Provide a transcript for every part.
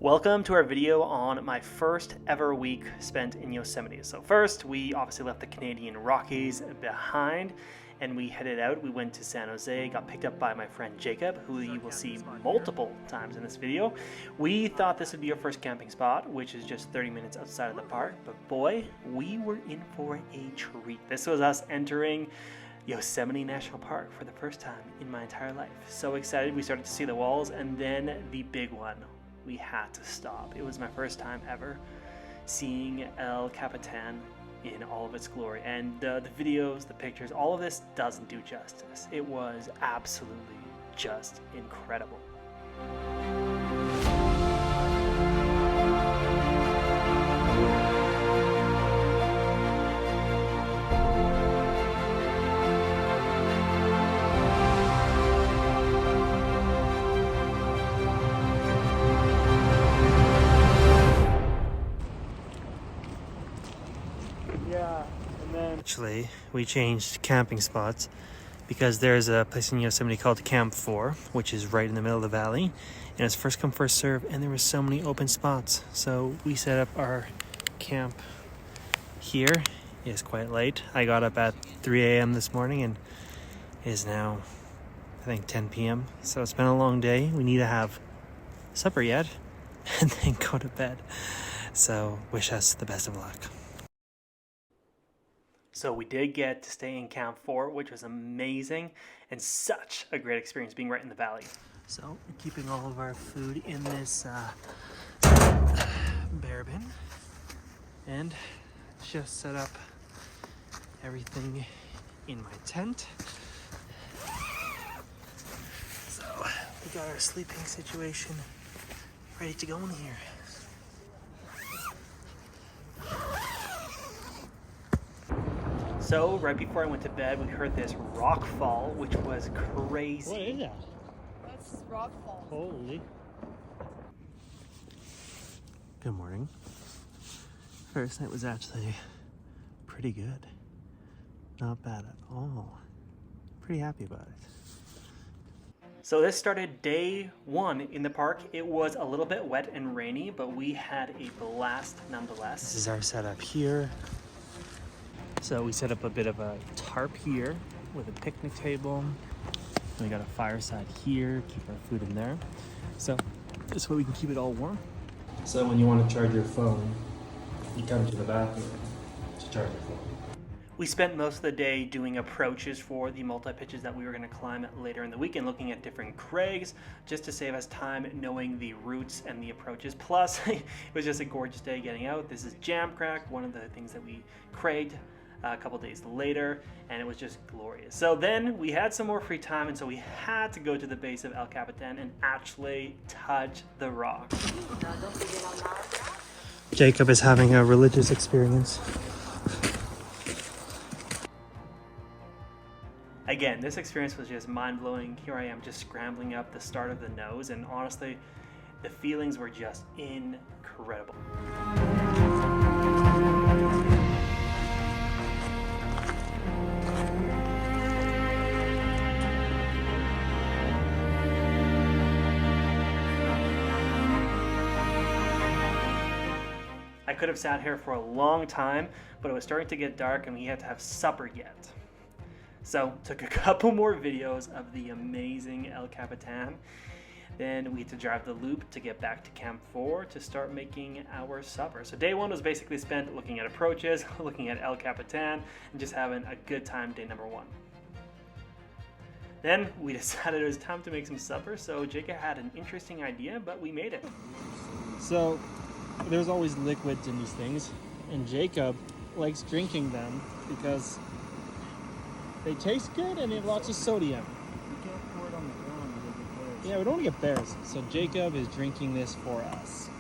Welcome to our video on my first ever week spent in Yosemite. So first, we obviously left the Canadian Rockies behind and we headed out. We went to San Jose, got picked up by my friend Jacob, who you will see multiple times in this video. We thought this would be our first camping spot, which is just 30 minutes outside of the park, but boy, we were in for a treat. This was us entering Yosemite National Park for the first time in my entire life. So excited. We started to see the walls, and then the big one. We had to stop. It was my first time ever seeing El Capitan in all of its glory. And the videos, the pictures, all of this doesn't do justice. It was absolutely just incredible. Actually, we changed camping spots because there's a place in Yosemite called Camp 4, which is right in the middle of the valley, and it's first come first serve, and there were so many open spots. So we set up our camp here. It's quite late. I got up at 3 a.m. this morning and it is now I think 10 p.m. So it's been a long day. We need to have supper yet and then go to bed. So wish us the best of luck. So we did get to stay in Camp 4, which was amazing and such a great experience being right in the valley. So keeping all of our food in this bear bin and just set up everything in my tent. So we got our sleeping situation ready to go in here. So right before I went to bed, we heard this rock fall, which was crazy. What is that? That's rock fall. Holy. Good morning. First night was actually pretty good. Not bad at all. Pretty happy about it. So this started day one in the park. It was a little bit wet and rainy, but we had a blast nonetheless. This is our setup here. So we set up a bit of a tarp here with a picnic table. And we got a fireside here, keep our food in there. So this way we can keep it all warm. So when you want to charge your phone, you come to the bathroom to charge your phone. We spent most of the day doing approaches for the multi-pitches that we were going to climb later in the weekend, looking at different crags, just to save us time knowing the routes and the approaches. Plus, it was just a gorgeous day getting out. This is Jam Crack, one of the things that we cragged a couple days later, and it was just glorious. So then we had some more free time, and so we had to go to the base of El Capitan and actually touch the rock. Jacob is having a religious experience. Again, this experience was just mind-blowing. Here I am just scrambling up the start of the nose, and honestly, the feelings were just incredible. I could have sat here for a long time, but it was starting to get dark and we had to have supper yet. So took a couple more videos of the amazing El Capitan. Then we had to drive the loop to get back to Camp 4 to start making our supper. So day one was basically spent looking at approaches, looking at El Capitan, and just having a good time day number one. Then we decided it was time to make some supper, so Jacob had an interesting idea, but we made it. So there's always liquids in these things, and Jacob likes drinking them because they taste good and they have lots of sodium. You can't pour it on the ground because it bears. Yeah, we don't want to get bears. So Jacob is drinking this for us.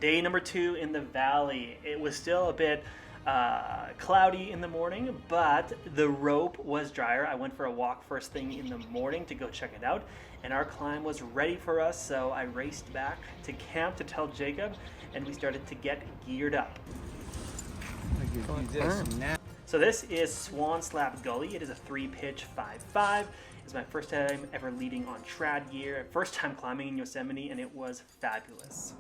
Day number 2 in the valley. It was still a bit cloudy in the morning, but the rope was drier. I went for a walk first thing in the morning to go check it out, and our climb was ready for us, so I raced back to camp to tell Jacob, and we started to get geared up. So this So this is Swan Slab Gulley. It is a 3-pitch 5-5. It was my first time ever leading on trad gear, first time climbing in Yosemite, and it was fabulous.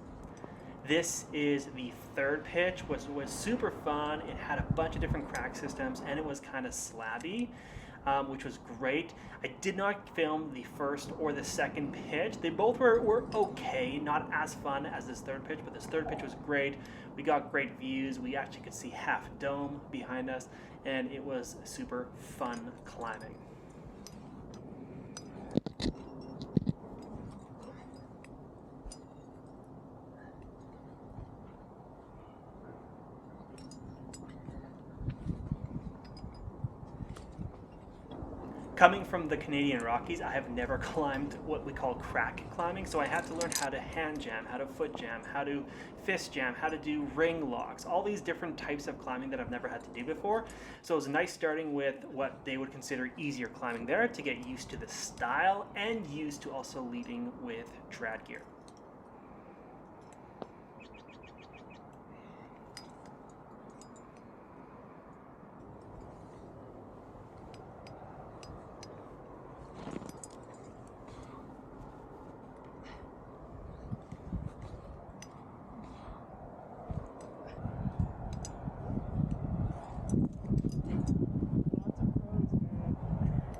This is the third pitch, which was super fun. It had a bunch of different crack systems, and it was kind of slabby, which was great. I did not film the first or the second pitch. They both were okay, not as fun as this third pitch, but this third pitch was great. We got great views. We actually could see Half Dome behind us, and it was super fun climbing. Coming from the Canadian Rockies, I have never climbed what we call crack climbing, so I had to learn how to hand jam, how to foot jam, how to fist jam, how to do ring locks, all these different types of climbing that I've never had to do before. So it was nice starting with what they would consider easier climbing there to get used to the style and used to also leading with trad gear.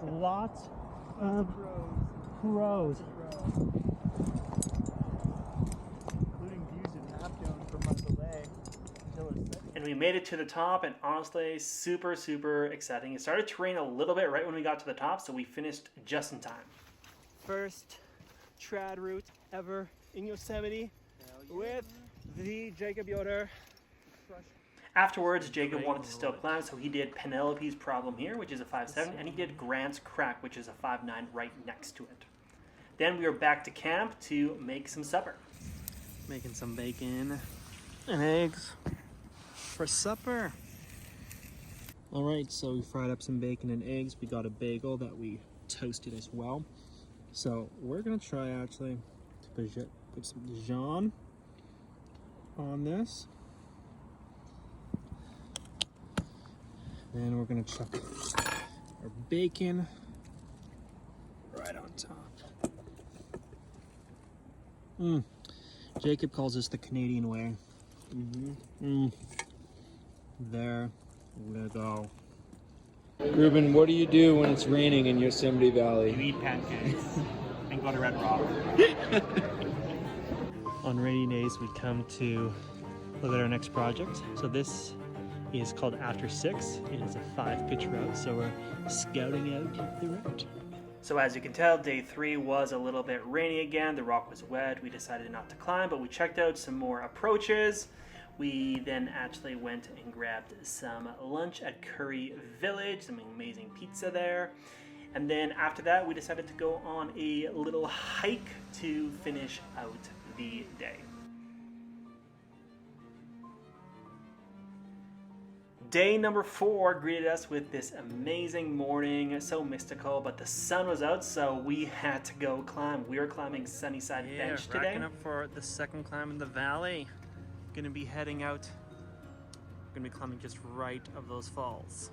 Lots of pros. Including views of Half Dome from miles away. And we made it to the top, and honestly, super, super exciting. It started to rain a little bit right when we got to the top, so we finished just in time. First trad route ever in Yosemite with the Jacob Yoder. Afterwards, Jacob wanted to still climb, so he did Penelope's Problem here, which is a 5.7, and he did Grant's Crack, which is a 5.9 right next to it. Then we were back to camp to make some supper. Making some bacon and eggs for supper. All right, so we fried up some bacon and eggs. We got a bagel that we toasted as well. So we're gonna try actually to put some Dijon on this. Then we're gonna chuck our bacon right on top. Jacob calls this the Canadian way. There we go. Ruben, what do you do when it's raining in Yosemite Valley? You eat pancakes and go to Red Rock. On rainy days, we come to look at our next project. So this is called After 6. It is a 5-pitch route, so we're scouting out the route. So as you can tell, day 3 was a little bit rainy again. The rock was wet. We decided not to climb, but we checked out some more approaches. We then actually went and grabbed some lunch at Curry Village, some amazing pizza there. And then after that, we decided to go on a little hike to finish out the day. Day number 4 greeted us with this amazing morning, so mystical, but the sun was out, so we had to go climb. We are climbing Sunnyside Bench today. Racking up for the second climb in the valley. Gonna be heading out. Gonna be climbing just right of those falls.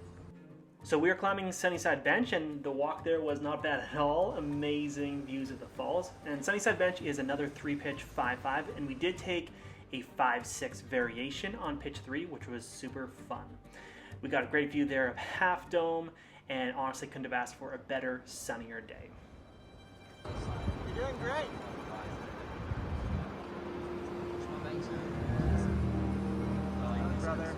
So we are climbing Sunnyside Bench, and the walk there was not bad at all. Amazing views of the falls. And Sunnyside Bench is another 3-pitch 5.5, and we did take a 5.6 variation on pitch 3, which was super fun. We got a great view there of Half Dome, and honestly couldn't have asked for a better, sunnier day. You're doing great. Brother.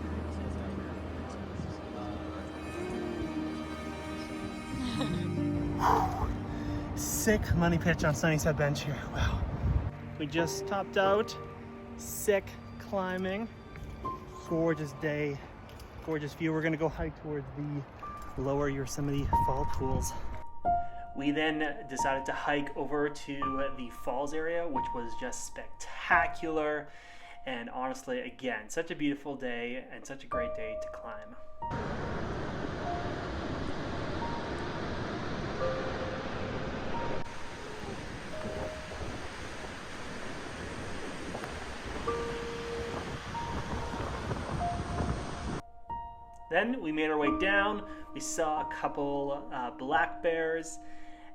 Sick money pitch on Sunnyside Bench here. Wow. We just topped out. Sick climbing. Gorgeous day. Gorgeous view. We're gonna go hike towards the lower Yosemite fall pools. We then decided to hike over to the falls area, which was just spectacular. And honestly, again, such a beautiful day and such a great day to climb. Then we made our way down. We saw a couple black bears,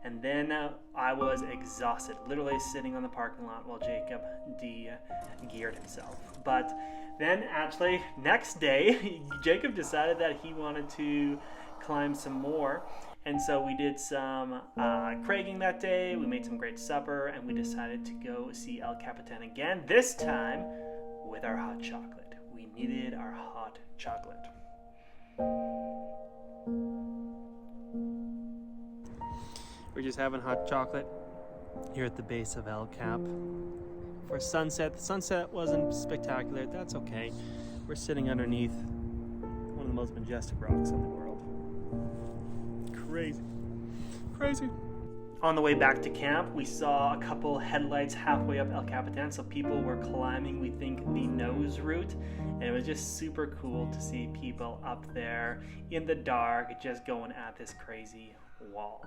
And then I was exhausted, literally sitting on the parking lot while Jacob de-geared himself. But then actually next day, Jacob decided that he wanted to climb some more. And so we did some cragging that day, we made some great supper, and we decided to go see El Capitan again, this time with our hot chocolate. We needed our hot chocolate. We're just having hot chocolate here at the base of El Cap for sunset. The sunset wasn't spectacular, that's okay. We're sitting underneath one of the most majestic rocks in the world. Crazy. Crazy. On the way back to camp, we saw a couple headlights halfway up El Capitan, so people were climbing, we think, the nose route, and it was just super cool to see people up there in the dark just going at this crazy wall.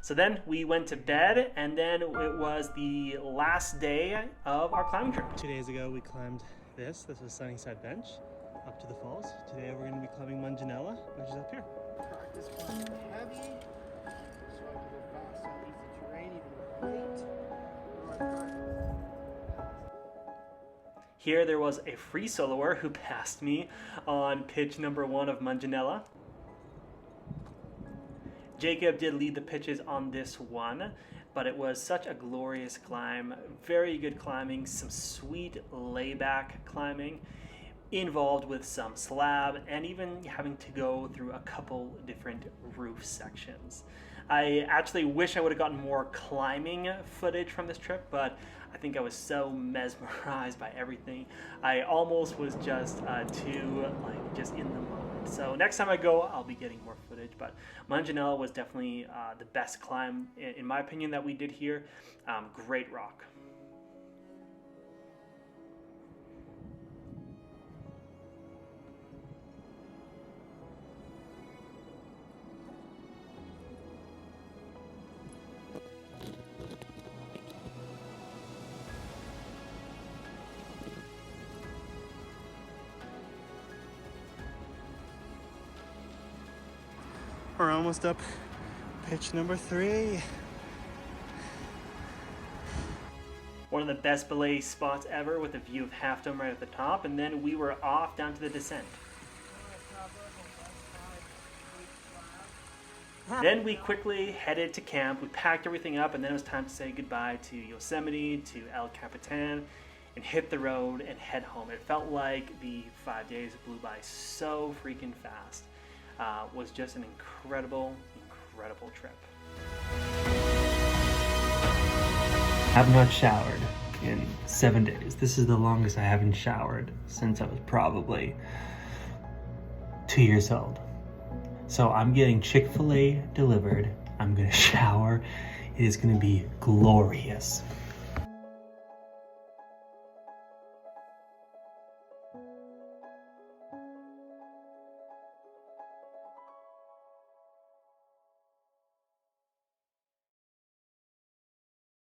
So then we went to bed, and then it was the last day of our climbing trip. 2 days ago we climbed this was Sunnyside Bench up to the falls. Today we're going to be climbing Munginella, which is up here. Practice climbing heavy, so I can go fast on easy terrain, even with weight. Here there was a free soloer who passed me on pitch number 1 of Munginella. Jacob did lead the pitches on this one, but it was such a glorious climb. Very good climbing, some sweet layback climbing, involved with some slab, and even having to go through a couple different roof sections. I actually wish I would have gotten more climbing footage from this trip, but I think I was so mesmerized by everything. I almost was just just in the moment. So next time I go, I'll be getting more footage, but Munginella was definitely the best climb, in my opinion, that we did here. Great rock. We're almost up pitch number 3. One of the best belay spots ever, with a view of Half Dome right at the top, and then we were off down to the descent. Then we quickly headed to camp. We packed everything up, and then it was time to say goodbye to Yosemite, to El Capitan, and hit the road and head home. It felt like the 5 days blew by so freaking fast. Was just an incredible trip. I have not showered in 7 days. This is the longest I haven't showered since I was probably 2 years old. So I'm getting Chick-fil-A delivered. I'm gonna shower. It is gonna be glorious.